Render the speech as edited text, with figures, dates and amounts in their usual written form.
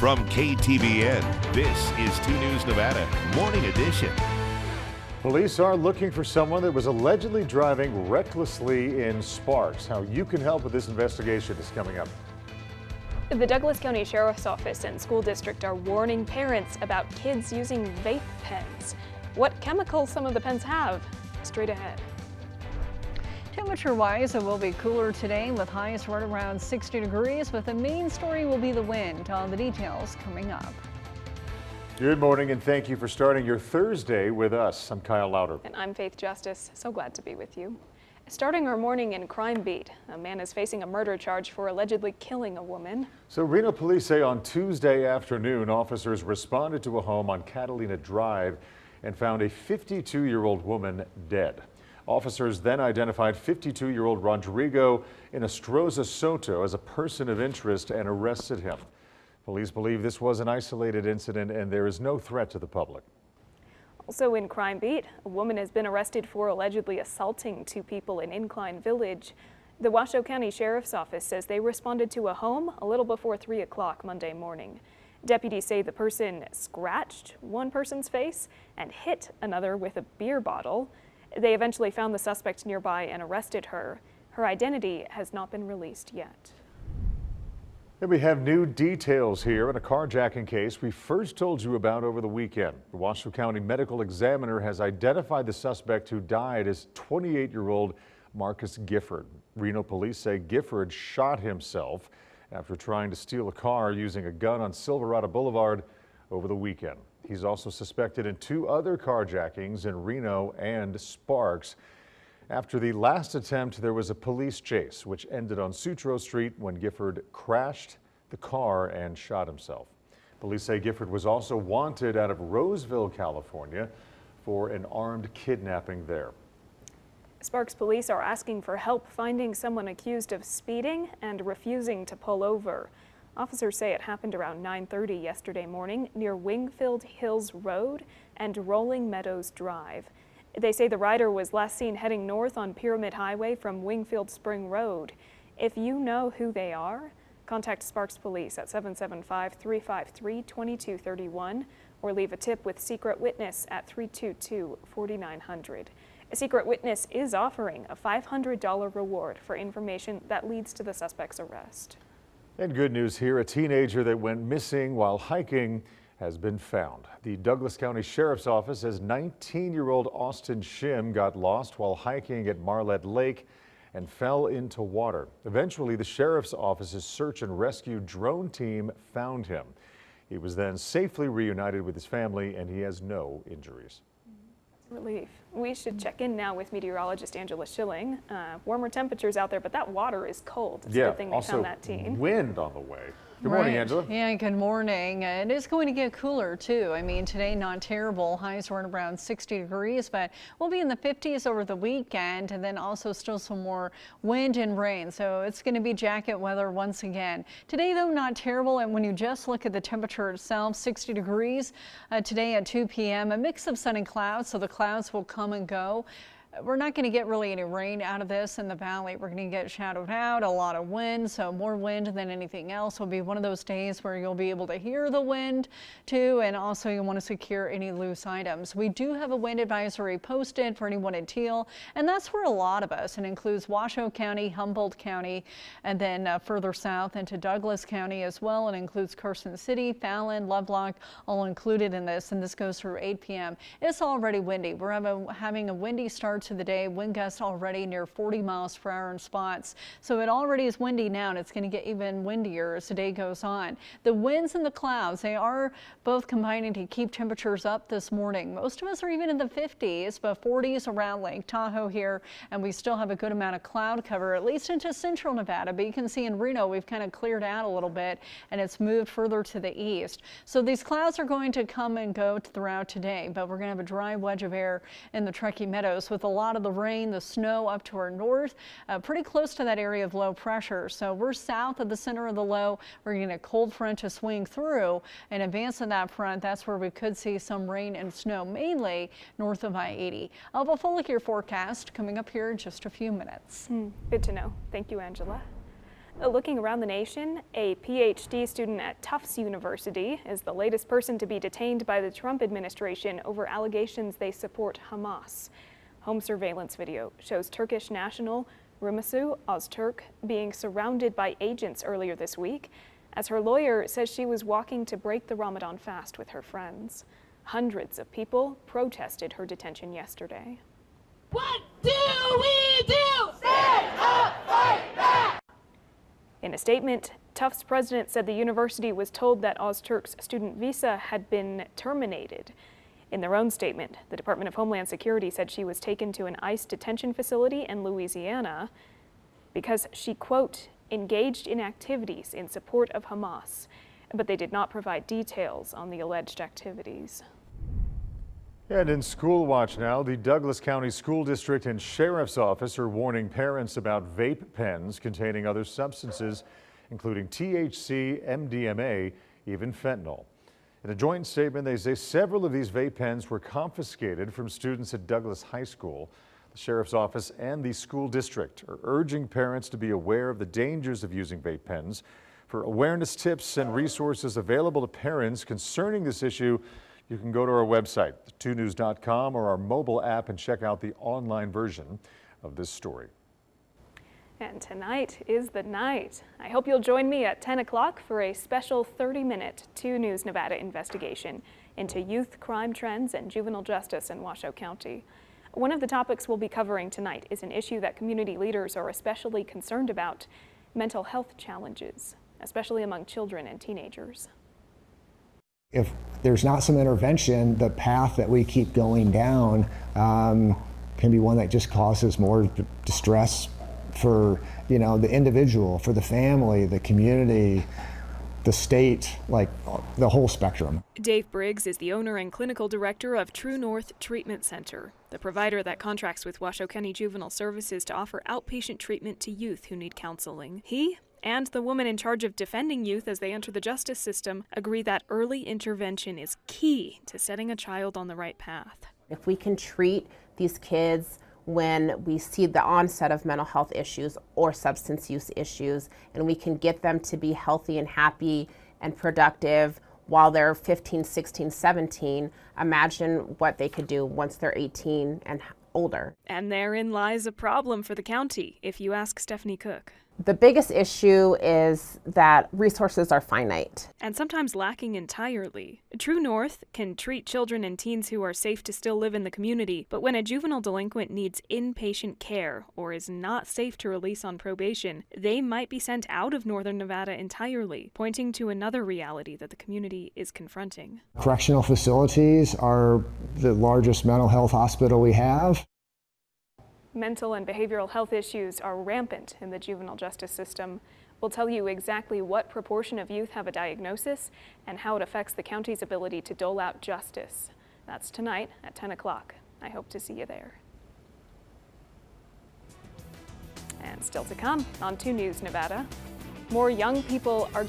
From KTBN, this is 2 News Nevada, Morning Edition. Police are looking for someone that was allegedly driving recklessly in Sparks. How you can help with this investigation is coming up. The Douglas County Sheriff's Office and school district are warning parents about kids using vape pens. What chemicals some of the pens have? Straight ahead. Temperature-wise, it will be cooler today with highs right around 60 degrees, but the main story will be the wind. All the details coming up. Good morning and thank you for starting your Thursday with us. I'm Kyle Louder. And I'm Faith Justice. So glad to be with you. Starting our morning in Crime Beat, a man is facing a murder charge for allegedly killing a woman. So Reno police say on Tuesday afternoon, officers responded to a home on Catalina Drive and found a 52-year-old woman dead. Officers then identified 52-year-old Rodrigo Inostroza Soto as a person of interest and arrested him. Police believe this was an isolated incident and there is no threat to the public. Also in Crime Beat, a woman has been arrested for allegedly assaulting 2 people in Incline Village. The Washoe County Sheriff's Office says they responded to a home a little before 3 o'clock Monday morning. Deputies say the person scratched one person's face and hit another with a beer bottle. They eventually found the suspect nearby and arrested her. Her identity has not been released yet. And we have new details here in a carjacking case we first told you about over the weekend. The Washoe County Medical Examiner has identified the suspect who died as 28-year-old Marcus Gifford. Reno police say Gifford shot himself after trying to steal a car using a gun on Silverado Boulevard over the weekend. He's also suspected in 2 other carjackings in Reno and Sparks. After the last attempt, there was a police chase, which ended on Sutro Street when Gifford crashed the car and shot himself. Police say Gifford was also wanted out of Roseville, California, for an armed kidnapping there. Sparks police are asking for help finding someone accused of speeding and refusing to pull over. Officers say it happened around 9:30 yesterday morning near Wingfield Hills Road and Rolling Meadows Drive. They say the rider was last seen heading north on Pyramid Highway from Wingfield Spring Road. If you know who they are, contact Sparks Police at 775-353-2231 or leave a tip with Secret Witness at 322-4900. A Secret Witness is offering a $500 reward for information that leads to the suspect's arrest. And good news here, a teenager that went missing while hiking has been found. The Douglas County Sheriff's Office says 19-year-old Austin Shim got lost while hiking at Marlette Lake and fell into water. Eventually, the Sheriff's Office's search and rescue drone team found him. He was then safely reunited with his family and he has no injuries. Relief. We should check in now with meteorologist Angela Schilling. Warmer temperatures out there, but that water is cold. It's a good thing they found that teen. Wind on the way. Good morning, Angela. Yeah, good morning. It is going to get cooler too. I mean, today not terrible. Highs were around 60 degrees, but we'll be in the 50s over the weekend, and then also still some more wind and rain. So it's going to be jacket weather once again. Today, though, not terrible. And when you just look at the temperature itself, 60 degrees today at 2 p.m. A mix of sun and clouds, so the clouds will come and go. We're not going to get really any rain out of this in the valley. We're going to get shadowed out, a lot of wind, so more wind than anything else. Will be one of those days where you'll be able to hear the wind too, and also you want to secure any loose items. We do have a wind advisory posted for anyone in Teal, and that's for a lot of us. It includes Washoe County, Humboldt County, and then further south into Douglas County as well. It includes Carson City, Fallon, Lovelock, all included in this, and this goes through 8 p.m. It's already windy. We're having a windy start to the day. Wind gusts already near 40 miles per hour in spots. So it already is windy now, and it's going to get even windier as the day goes on. The winds and the clouds, they are both combining to keep temperatures up this morning. Most of us are even in the 50s, but 40s around Lake Tahoe here, and we still have a good amount of cloud cover, at least into central Nevada. But you can see in Reno, we've kind of cleared out a little bit, and it's moved further to the east. So these clouds are going to come and go throughout today, but we're going to have a dry wedge of air in the Truckee Meadows with a lot of the rain, the snow up to our north, pretty close to that area of low pressure. So we're south of the center of the low. We're getting a cold front to swing through. In advance of that front, that's where we could see some rain and snow, mainly north of I-80. I'll have a full look at your forecast coming up here in just a few minutes. Good to know. Thank you, Angela. Looking around the nation, a PhD student at Tufts University is the latest person to be detained by the Trump administration over allegations they support Hamas. Home surveillance video shows Turkish national Rumesu Öztürk being surrounded by agents earlier this week, as her lawyer says she was walking to break the Ramadan fast with her friends. Hundreds of people protested her detention yesterday. What do we do? Stand up, fight back! In a statement, Tufts president said the university was told that Öztürk's student visa had been terminated. In their own statement, the Department of Homeland Security said she was taken to an ICE detention facility in Louisiana because she, quote, engaged in activities in support of Hamas, but they did not provide details on the alleged activities. And in School Watch now, the Douglas County School District and Sheriff's Office are warning parents about vape pens containing other substances, including THC, MDMA, even fentanyl. In a joint statement, they say several of these vape pens were confiscated from students at Douglas High School. The Sheriff's Office and the school district are urging parents to be aware of the dangers of using vape pens. For awareness tips and resources available to parents concerning this issue, you can go to our website, 2news.com, or our mobile app and check out the online version of this story. And tonight is the night. I hope you'll join me at 10 o'clock for a special 30-minute 2 News Nevada investigation into youth crime trends and juvenile justice in Washoe County. One of the topics we'll be covering tonight is an issue that community leaders are especially concerned about: mental health challenges, especially among children and teenagers. If there's not some intervention, the path that we keep going down can be one that just causes more distress for, you know, the individual, for the family, the community, the state, like the whole spectrum. Dave Briggs is the owner and clinical director of True North Treatment Center, the provider that contracts with Washoe County Juvenile Services to offer outpatient treatment to youth who need counseling. He and the woman in charge of defending youth as they enter the justice system agree that early intervention is key to setting a child on the right path. If we can treat these kids when we see the onset of mental health issues or substance use issues, and we can get them to be healthy and happy and productive while they're 15, 16, 17, imagine what they could do once they're 18 and older. And therein lies a problem for the county, if you ask Stephanie Cook. The biggest issue is that resources are finite. And sometimes lacking entirely. True North can treat children and teens who are safe to still live in the community, but when a juvenile delinquent needs inpatient care or is not safe to release on probation, they might be sent out of Northern Nevada entirely, pointing to another reality that the community is confronting. Correctional facilities are the largest mental health hospital we have. Mental and behavioral health issues are rampant in the juvenile justice system. We'll tell you exactly what proportion of youth have a diagnosis and how it affects the county's ability to dole out justice. That's tonight at 10 o'clock. I hope to see you there. And still to come on 2 News Nevada, more young people are